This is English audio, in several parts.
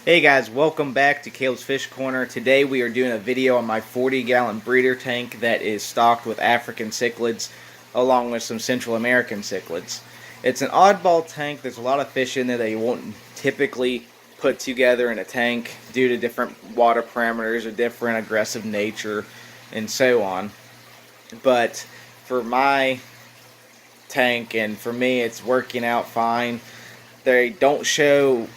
Hey guys, welcome back to Caleb's Fish Corner. Today we are doing a video on my 40-gallon breeder tank that is stocked with African cichlids along with some Central American cichlids. It's an oddball tank. There's a lot of fish in there that you won't typically put together in a tank due to different water parameters or different aggressive nature and so on. But for my tank and for me, it's working out fine. They don't show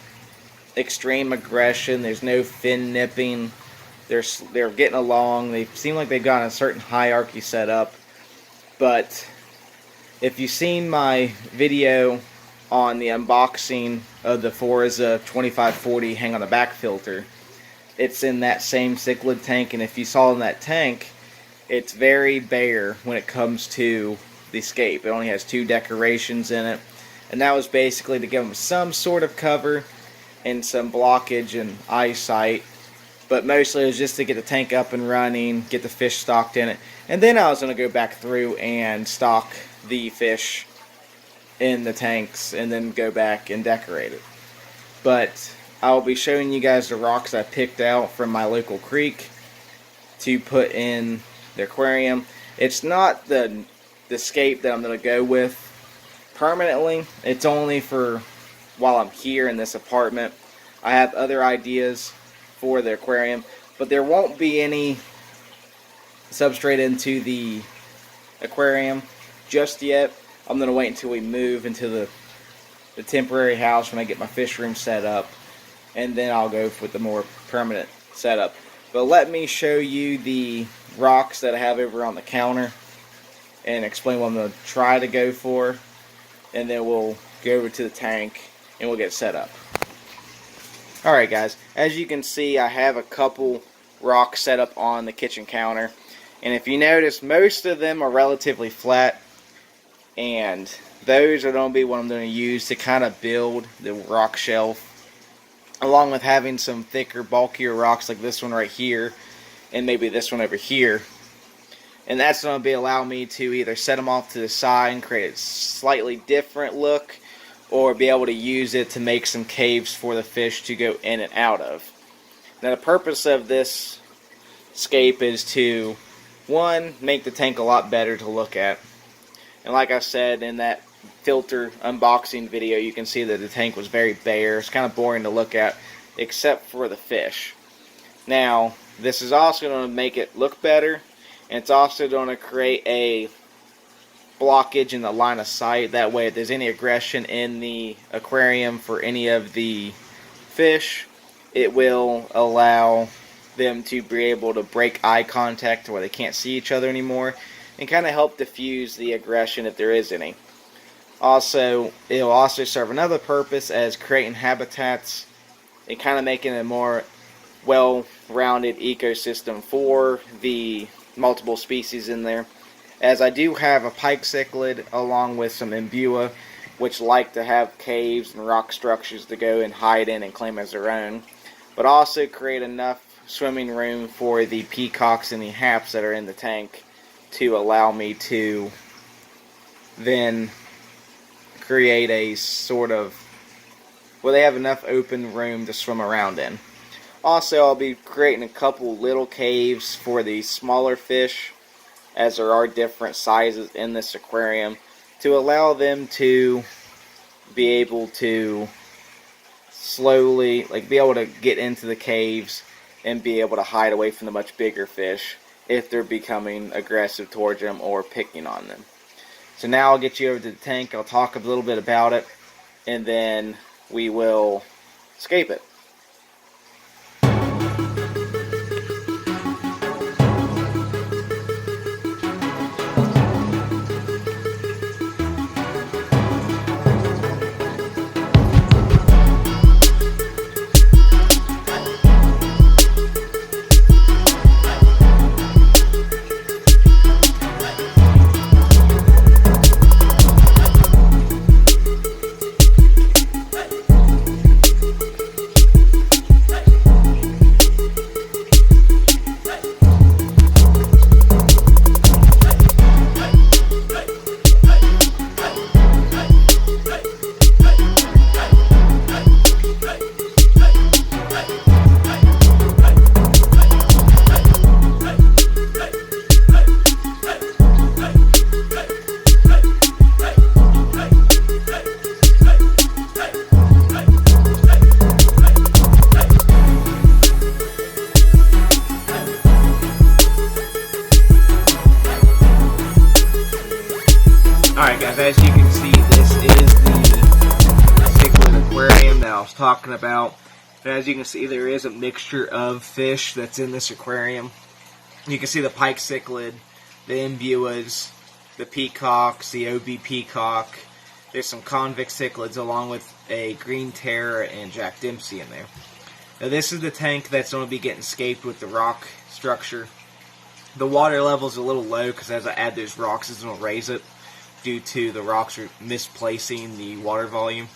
extreme aggression. There's no fin nipping. They're getting along. They seem like they've got a certain hierarchy set up. But if you've seen my video on the unboxing of the Forza 2540 hang on the back filter, it's in that same cichlid tank. And if you saw in that tank, it's very bare when it comes to the scape. It only has 2 decorations in it, and that was basically to give them some sort of cover and some blockage and eyesight, but mostly it was just to get the tank up and running, get the fish stocked in it, and then I was going to go back through and stock the fish in the tanks and then go back and decorate it. But I'll be showing you guys the rocks I picked out from my local creek to put in the aquarium. It's not the scape that I'm going to go with permanently. It's only for while I'm here in this apartment. I have other ideas for the aquarium, but there won't be any substrate into the aquarium just yet. I'm going to wait until we move into the temporary house when I get my fish room set up, and then I'll go with the more permanent setup. But let me show you the rocks that I have over on the counter and explain what I'm going to try to go for, and then we'll go over to the tank and we'll get set up. Alright guys, as you can see, I have a couple rocks set up on the kitchen counter, and if you notice, most of them are relatively flat, and those are going to be what I'm going to use to kind of build the rock shelf, along with having some thicker, bulkier rocks like this one right here and maybe this one over here. And that's going to allow me to either set them off to the side and create a slightly different look, or be able to use it to make some caves for the fish to go in and out of. Now the purpose of this scape is to, one, make the tank a lot better to look at. And like I said in that filter unboxing video, you can see that the tank was very bare. It's kind of boring to look at except for the fish. Now this is also going to make it look better, and it's also going to create a blockage in the line of sight. That way, if there's any aggression in the aquarium for any of the fish, it will allow them to be able to break eye contact to where they can't see each other anymore, and kind of help diffuse the aggression if there is any. Also, it will also serve another purpose as creating habitats and kind of making a more well-rounded ecosystem for the multiple species in there, as I do have a pike cichlid along with some imbua, which like to have caves and rock structures to go and hide in and claim as their own, but also create enough swimming room for the peacocks and the haps that are in the tank to allow me to then create a sort of, well, they have enough open room to swim around in. Also, I'll be creating a couple little caves for the smaller fish, as there are different sizes in this aquarium, to allow them to be able to slowly, be able to get into the caves and be able to hide away from the much bigger fish if they're becoming aggressive towards them or picking on them. So now I'll get you over to the tank. I'll talk a little bit about it, and then we will scape it. Alright guys, as you can see, this is the cichlid aquarium that I was talking about. And as you can see, there is a mixture of fish that's in this aquarium. You can see the pike cichlid, the imbuas, the peacocks, the OB peacock. There's some convict cichlids along with a green terror and Jack Dempsey in there. Now this is the tank that's going to be getting scaped with the rock structure. The water level is a little low because as I add those rocks, it's going to raise it due to the rocks are misplacing the water volume.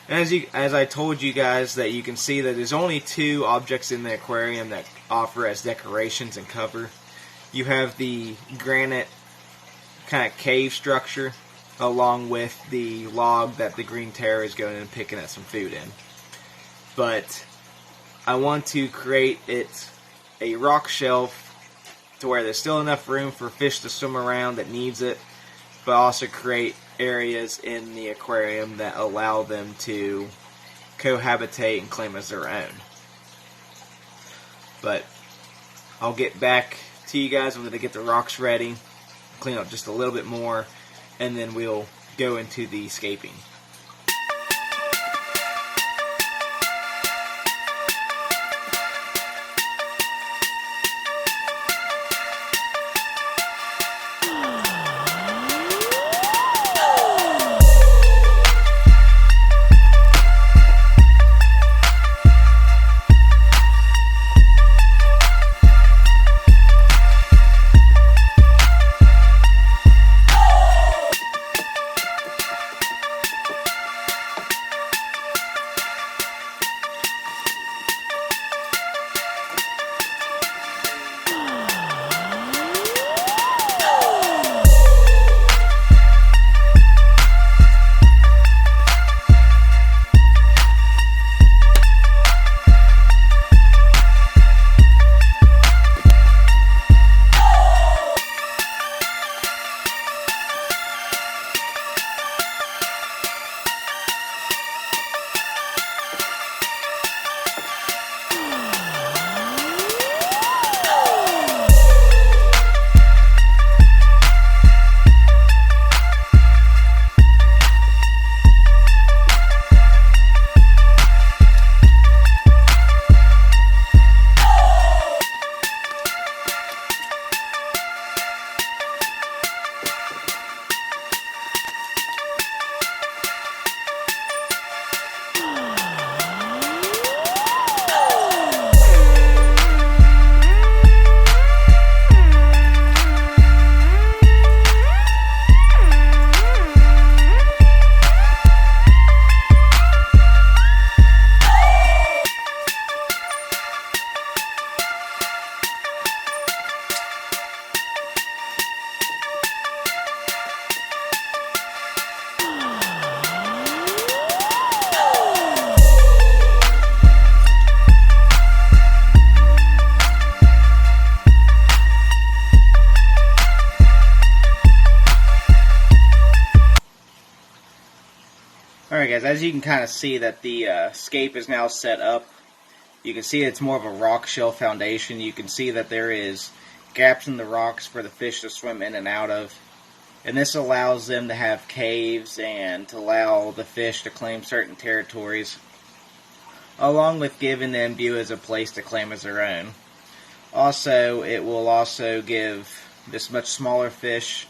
And as I told you guys, that you can see that there's only 2 objects in the aquarium that offer as decorations and cover. You have the granite kind of cave structure along with the log that the green terror is going and picking at some food in. But I want to create it a rock shelf to where there's still enough room for fish to swim around that needs it, but also create areas in the aquarium that allow them to cohabitate and claim as their own. But I'll get back to you guys when they get the rocks ready, clean up just a little bit more, and then we'll go into the scaping. Alright guys, as you can kind of see that the scape is now set up, you can see it's more of a rock shell foundation. You can see that there is gaps in the rocks for the fish to swim in and out of. And this allows them to have caves and to allow the fish to claim certain territories, along with giving the imbuas a place to claim as their own. Also, it will also give this much smaller fish,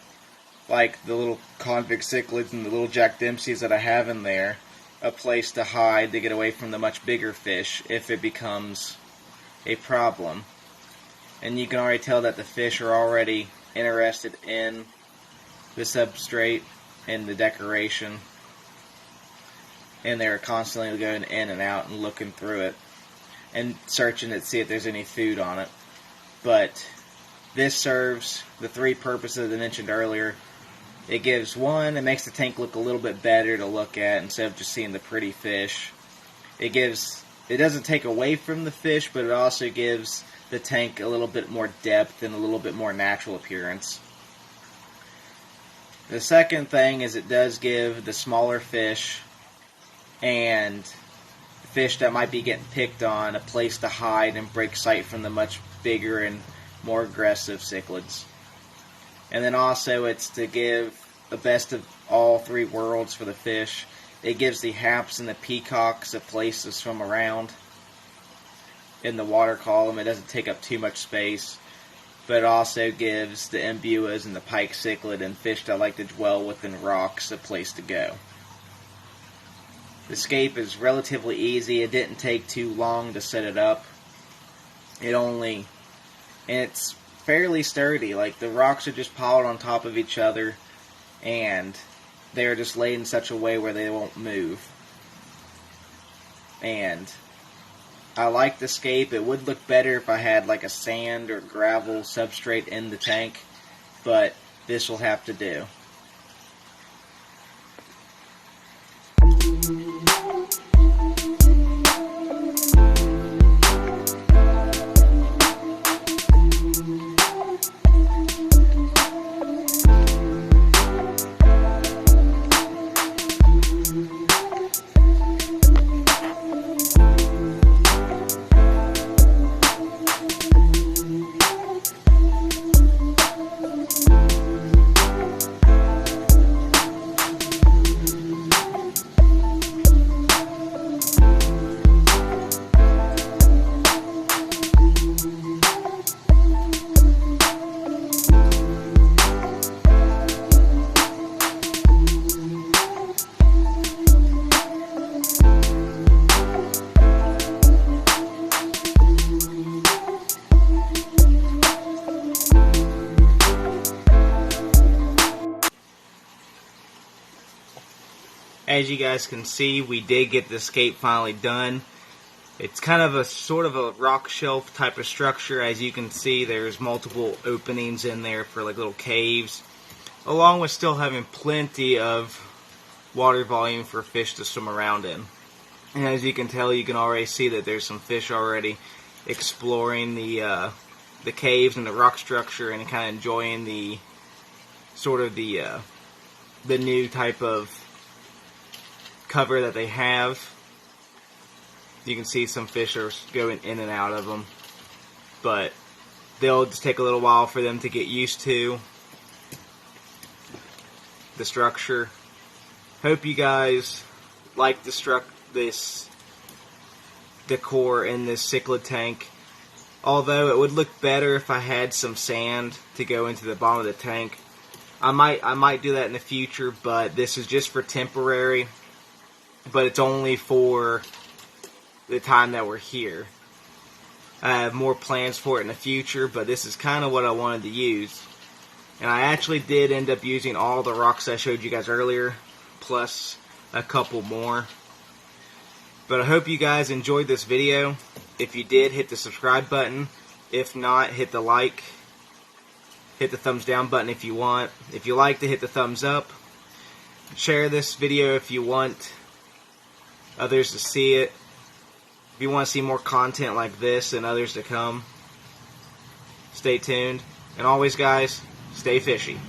like the little convict cichlids and the little Jack Dempseys that I have in there, a place to hide to get away from the much bigger fish if it becomes a problem. And you can already tell that the fish are already interested in the substrate and the decoration, and they're constantly going in and out and looking through it and searching to see if there's any food on it. But this serves the 3 purposes I mentioned earlier. It gives one, it makes the tank look a little bit better to look at instead of just seeing the pretty fish. It doesn't take away from the fish, but it also gives the tank a little bit more depth and a little bit more natural appearance. The second thing is it does give the smaller fish and fish that might be getting picked on a place to hide and break sight from the much bigger and more aggressive cichlids. And then also it's to give the best of all three worlds for the fish. It gives the haps and the peacocks a place to swim around in the water column. It doesn't take up too much space, but it also gives the imbuas and the pike cichlid and fish that like to dwell within rocks a place to go. The scape is relatively easy. It didn't take too long to set it up. And it's fairly sturdy. Like, the rocks are just piled on top of each other, and they're just laid in such a way where they won't move. And I like the scape. It would look better if I had like a sand or gravel substrate in the tank, but this will have to do. As you guys can see, we did get the scape finally done. It's kind of a sort of a rock shelf type of structure. As you can see, there's multiple openings in there for like little caves, along with still having plenty of water volume for fish to swim around in. And as you can tell, you can already see that there's some fish already exploring the caves and the rock structure and kind of enjoying the sort of the new type of cover that they have. You can see some fish are going in and out of them, but they'll just take a little while for them to get used to the structure. Hope you guys like this decor in this cichlid tank. Although it would look better if I had some sand to go into the bottom of the tank. I might do that in the future, but this is just for temporary. But it's only for the time that we're here. I have more plans for it in the future, but this is kind of what I wanted to use. And I actually did end up using all the rocks I showed you guys earlier, plus a couple more. But I hope you guys enjoyed this video. If you did, hit the subscribe button. If not, hit the like. Hit the thumbs down button if you want. If you like to, hit the thumbs up. Share this video if you want others to see it. If you want to see more content like this and others to come, stay tuned. And always, guys, stay fishy.